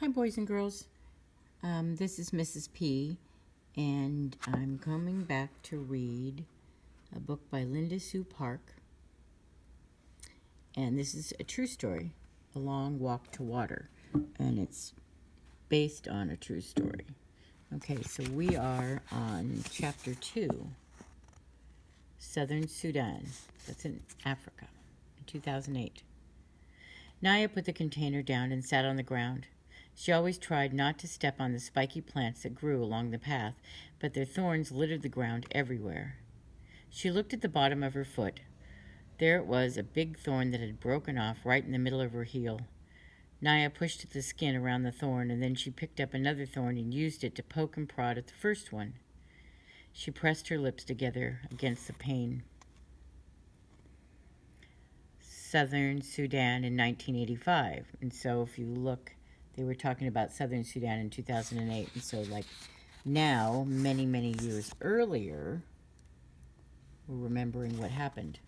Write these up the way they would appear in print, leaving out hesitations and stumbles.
Hi, boys and girls. This is Mrs. P, and I'm coming back to read a book by Linda Sue Park. And this is a true story, A Long Walk to Water. And it's based on a true story. Okay, so we are on chapter 2, Southern Sudan. That's in Africa, in 2008. Naya put the container down and sat on the ground. She always tried not to step on the spiky plants that grew along the path, but their thorns littered the ground everywhere. She looked at the bottom of her foot. There it was, a big thorn that had broken off right in the middle of her heel. Naya pushed at the skin around the thorn, and then she picked up another thorn and used it to poke and prod at the first one. She pressed her lips together against the pain. Southern Sudan in 1985. And so if you look, they were talking about Southern Sudan in 2008. And so like now, many, many years earlier, we're remembering what happened.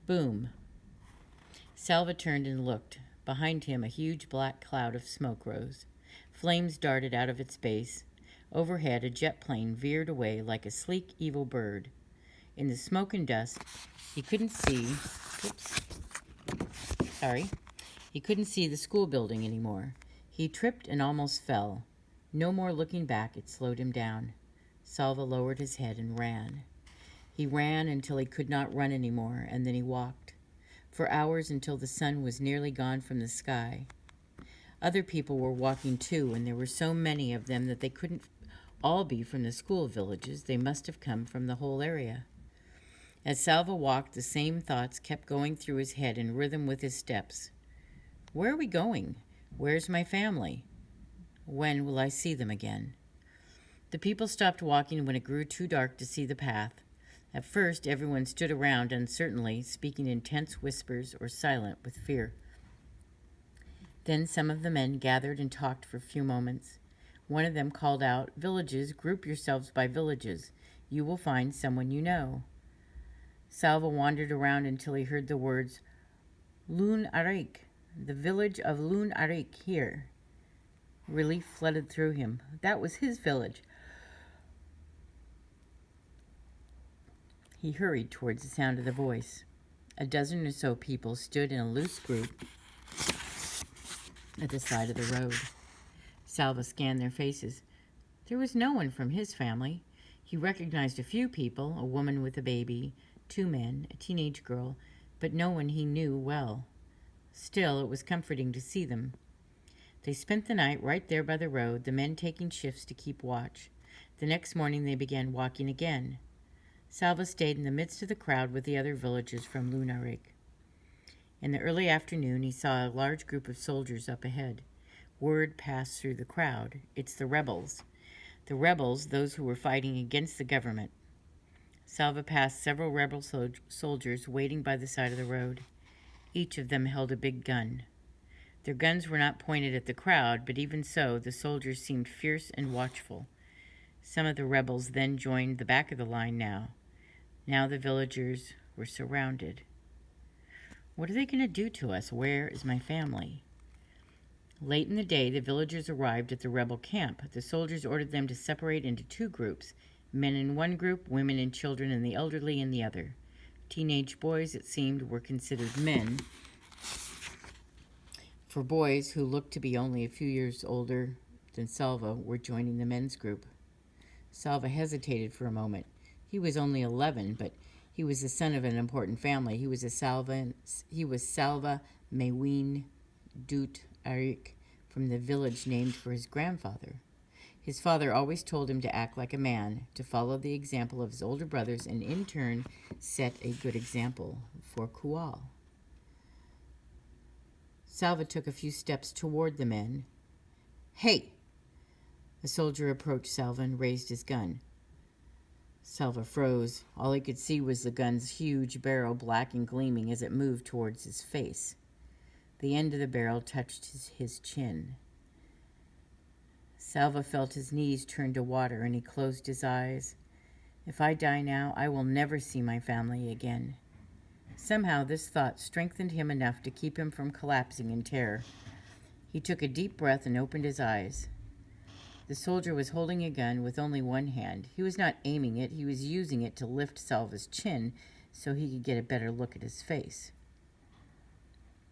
Boom. Salva turned and looked. Behind him, a huge black cloud of smoke rose. Flames darted out of its base. Overhead, a jet plane veered away like a sleek, evil bird. In the smoke and dust, he couldn't see... He couldn't see the school building anymore. He tripped and almost fell. No more looking back, it slowed him down. Salva lowered his head and ran. He ran until he could not run anymore, and then he walked. For hours until the sun was nearly gone from the sky. Other people were walking too, and there were so many of them that they couldn't all be from the school villages. They must have come from the whole area. As Salva walked, the same thoughts kept going through his head in rhythm with his steps. Where are we going? Where's my family? When will I see them again? The people stopped walking when it grew too dark to see the path. At first, everyone stood around uncertainly, speaking in tense whispers or silent with fear. Then some of the men gathered and talked for a few moments. One of them called out, "Villages, group yourselves by villages. You will find someone you know." Salva wandered around until he heard the words, "Lun Arik, the village of Lun Arik here." Relief flooded through him. That was his village. He hurried towards the sound of the voice. A dozen or so people stood in a loose group at the side of the road. Salva scanned their faces. There was no one from his family. He recognized a few people, a woman with a baby, 2 men, a teenage girl, but no one he knew well. Still, it was comforting to see them. They spent the night right there by the road, the men taking shifts to keep watch. The next morning they began walking again. Salva stayed in the midst of the crowd with the other villagers from Lunarik. In the early afternoon, he saw a large group of soldiers up ahead. Word passed through the crowd. It's the rebels. The rebels, those who were fighting against the government. Salva passed several rebel soldiers waiting by the side of the road. Each of them held a big gun. Their guns were not pointed at the crowd, but even so, the soldiers seemed fierce and watchful. Some of the rebels then joined the back of the line now. Now the villagers were surrounded. What are they going to do to us? Where is my family? Late in the day, the villagers arrived at the rebel camp. The soldiers ordered them to separate into 2 groups. Men in one group, women and children and the elderly in the other. Teenage boys, it seemed, were considered men. For boys who looked to be only a few years older than Salva were joining the men's group. Salva hesitated for a moment. He was only 11, but he was the son of an important family. He was Salva Mewin Dut Arik from the village named for his grandfather. His father always told him to act like a man, to follow the example of his older brothers, and in turn set a good example for Kual. Salva took a few steps toward the men. "Hey!" A soldier approached Salva and raised his gun. Salva froze. All he could see was the gun's huge barrel, black and gleaming, as it moved towards his face. The end of the barrel touched his chin. Salva felt his knees turn to water, and he closed his eyes. If I die now, I will never see my family again. Somehow this thought strengthened him enough to keep him from collapsing in terror. He took a deep breath and opened his eyes. The soldier was holding a gun with only one hand. He was not aiming it, he was using it to lift Salva's chin so he could get a better look at his face.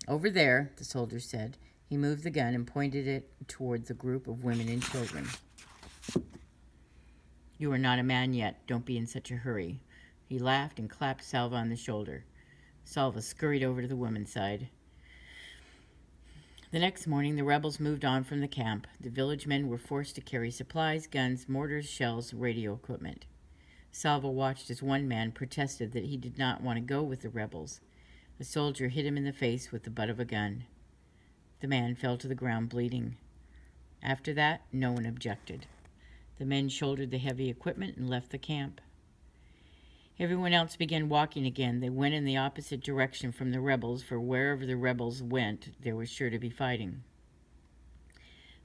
"Over there," the soldier said. He moved the gun and pointed it toward the group of women and children. "You are not a man yet. Don't be in such a hurry." He laughed and clapped Salva on the shoulder. Salva scurried over to the women's side. The next morning, the rebels moved on from the camp. The village men were forced to carry supplies, guns, mortars, shells, radio equipment. Salva watched as one man protested that he did not want to go with the rebels. A soldier hit him in the face with the butt of a gun. The man fell to the ground bleeding. After that, no one objected. The men shouldered the heavy equipment and left the camp. Everyone else began walking again. They went in the opposite direction from the rebels, for wherever the rebels went, there was sure to be fighting.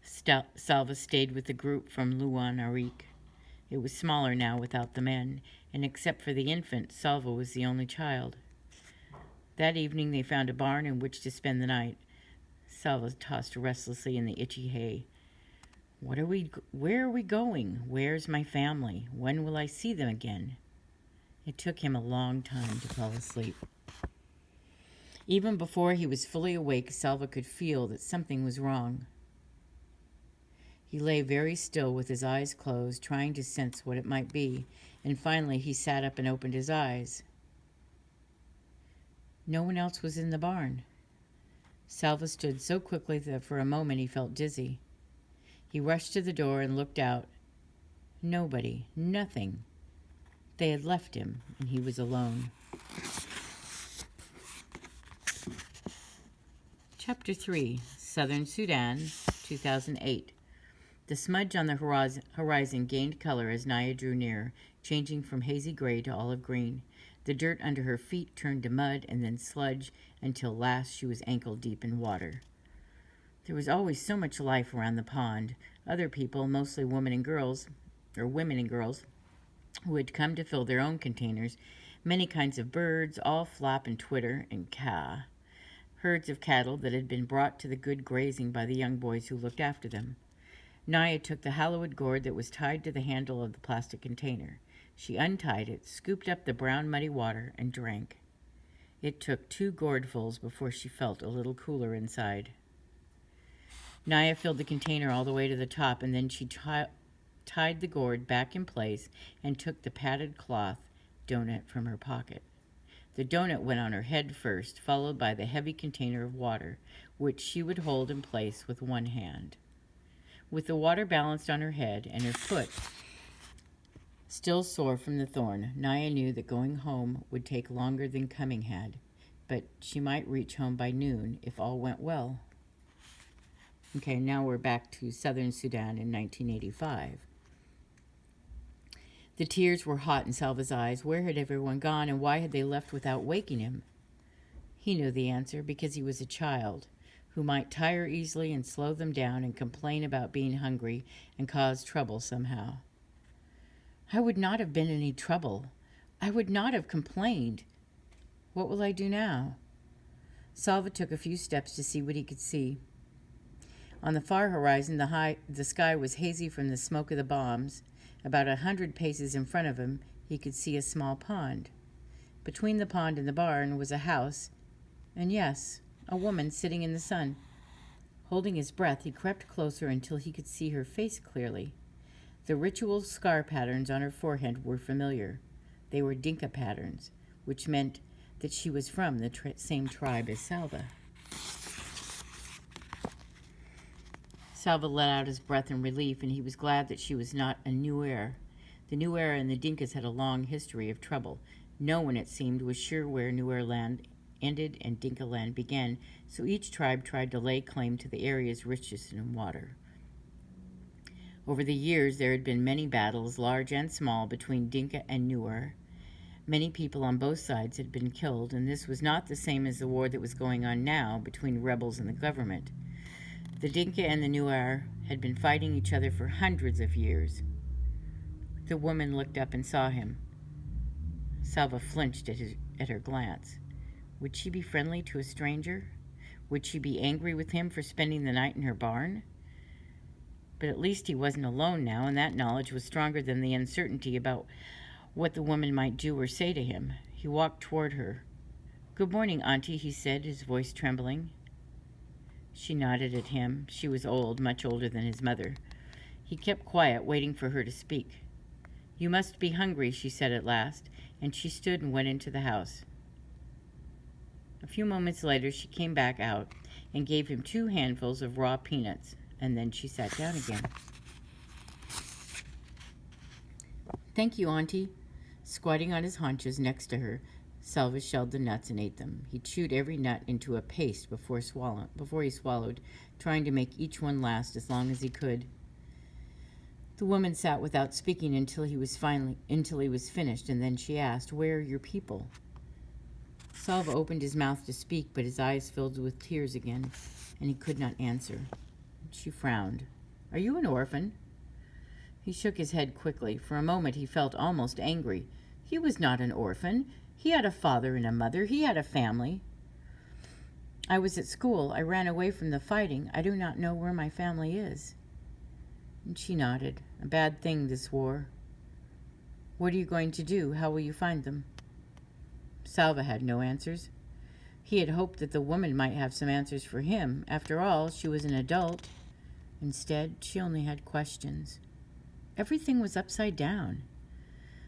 Salva stayed with the group from Luan Arik. It was smaller now without the men, and except for the infant, Salva was the only child. That evening they found a barn in which to spend the night. Salva tossed restlessly in the itchy hay. Where are we going? Where's my family? When will I see them again? It took him a long time to fall asleep. Even before he was fully awake, Salva could feel that something was wrong. He lay very still with his eyes closed, trying to sense what it might be, and finally he sat up and opened his eyes. No one else was in the barn. Salva stood so quickly that for a moment he felt dizzy. He rushed to the door and looked out. Nobody, nothing. They had left him, and he was alone. Chapter 3, Southern Sudan, 2008. The smudge on the horizon gained color as Naya drew near, changing from hazy gray to olive green. The dirt under her feet turned to mud and then sludge, until last she was ankle-deep in water. There was always so much life around the pond. Other people, mostly women and girls, who had come to fill their own containers. Many kinds of birds, all flap and twitter and caw. Herds of cattle that had been brought to the good grazing by the young boys who looked after them. Naya took the hallowed gourd that was tied to the handle of the plastic container. She untied it, scooped up the brown muddy water, and drank. It took 2 gourdfuls before she felt a little cooler inside. Naya filled the container all the way to the top, and then she tied the gourd back in place and took the padded cloth donut from her pocket. The donut went on her head first, followed by the heavy container of water, which she would hold in place with one hand. With the water balanced on her head and her foot still sore from the thorn, Naya knew that going home would take longer than coming had, but she might reach home by noon if all went well. Okay, now we're back to Southern Sudan in 1985. The tears were hot in Salva's eyes. Where had everyone gone, and why had they left without waking him? He knew the answer, because he was a child who might tire easily and slow them down and complain about being hungry and cause trouble somehow. I would not have been any trouble. I would not have complained. What will I do now? Salva took a few steps to see what he could see. On the far horizon, the sky was hazy from the smoke of the bombs. About 100 paces in front of him, he could see a small pond. Between the pond and the barn was a house, and yes, a woman sitting in the sun. Holding his breath, he crept closer until he could see her face clearly. The ritual scar patterns on her forehead were familiar. They were Dinka patterns, which meant that she was from the same tribe as Salva. Salva let out his breath in relief, and he was glad that she was not a Nuer. The Nuer and the Dinkas had a long history of trouble. No one, it seemed, was sure where Nuer land ended and Dinka land began, so each tribe tried to lay claim to the area's richest in water. Over the years, there had been many battles, large and small, between Dinka and Nuer. Many people on both sides had been killed, and this was not the same as the war that was going on now between rebels and the government. The Dinka and the Nuer had been fighting each other for hundreds of years. The woman looked up and saw him. Salva flinched at her glance. Would she be friendly to a stranger? Would she be angry with him for spending the night in her barn? But at least he wasn't alone now, and that knowledge was stronger than the uncertainty about what the woman might do or say to him. He walked toward her. "Good morning, Auntie," he said, his voice trembling. She nodded at him. She was old, much older than his mother. He kept quiet, waiting for her to speak. "You must be hungry," she said at last, and she stood and went into the house. A few moments later, she came back out and gave him 2 handfuls of raw peanuts, and then she sat down again. "Thank you, Auntie." Squatting on his haunches next to her, Salva shelled the nuts and ate them. He chewed every nut into a paste before he swallowed, trying to make each one last as long as he could. The woman sat without speaking until he was finished, and then she asked, "Where are your people?" Salva opened his mouth to speak, but his eyes filled with tears again, and he could not answer. She frowned. "Are you an orphan?" He shook his head quickly. For a moment he felt almost angry. He was not an orphan. He had a father and a mother. He had a family. "I was at school. I ran away from the fighting. I do not know where my family is." And she nodded. "A bad thing, this war. What are you going to do? How will you find them?" Salva had no answers. He had hoped that the woman might have some answers for him. After all, she was an adult. Instead, she only had questions. Everything was upside down.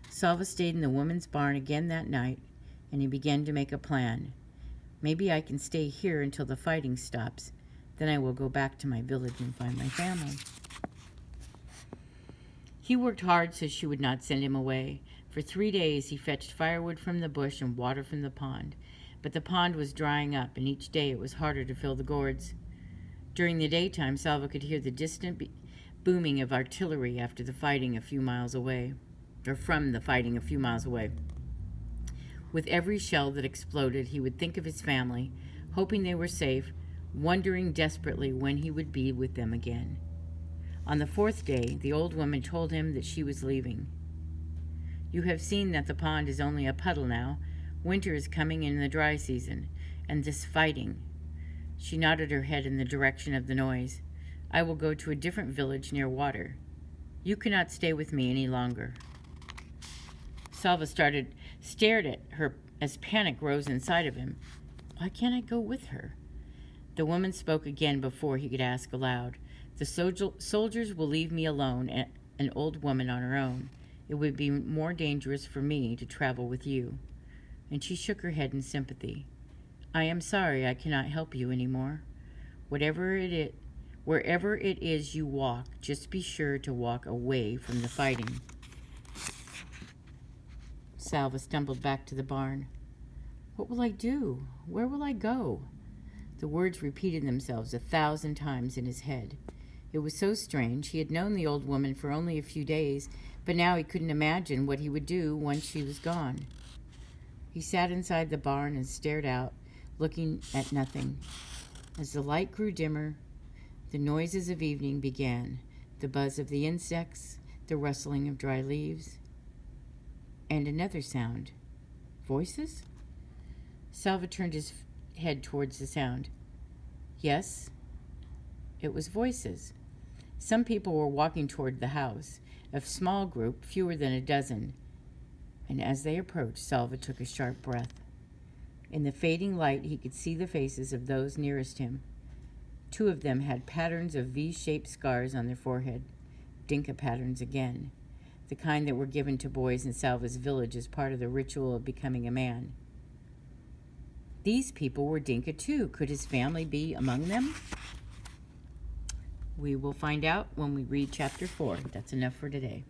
Salva stayed in the woman's barn again that night, and he began to make a plan. "Maybe I can stay here until the fighting stops. Then I will go back to my village and find my family." He worked hard so she would not send him away. For 3 days he fetched firewood from the bush and water from the pond. But the pond was drying up, and each day it was harder to fill the gourds. During the daytime, Salva could hear the distant booming of artillery after the fighting a few miles away, or from the fighting a few miles away. With every shell that exploded, he would think of his family, hoping they were safe, wondering desperately when he would be with them again. On the 4th day, the old woman told him that she was leaving. "You have seen that the pond is only a puddle now. Winter is coming in the dry season, and this fighting." She nodded her head in the direction of the noise. "I will go to a different village near water. You cannot stay with me any longer." Salva stared at her as panic rose inside of him. "Why can't I go with her?" The woman spoke again before he could ask aloud. "The soldiers will leave me alone, an old woman on her own. It would be more dangerous for me to travel with you." And she shook her head in sympathy. "I am sorry I cannot help you anymore. Wherever it is you walk, just be sure to walk away from the fighting." Salva stumbled back to the barn. "What will I do? Where will I go?" The words repeated themselves 1,000 times in his head. It was so strange. He had known the old woman for only a few days, but now he couldn't imagine what he would do once she was gone. He sat inside the barn and stared out, looking at nothing. As the light grew dimmer, the noises of evening began, the buzz of the insects, the rustling of dry leaves, and another sound. Voices? Salva turned his head towards the sound. Yes, it was voices. Some people were walking toward the house, a small group, fewer than a dozen, and as they approached, Salva took a sharp breath. In the fading light, he could see the faces of those nearest him. 2 of them had patterns of V-shaped scars on their forehead, Dinka patterns again, the kind that were given to boys in Salva's village as part of the ritual of becoming a man. These people were Dinka too. Could his family be among them? We will find out when we read chapter 4. That's enough for today.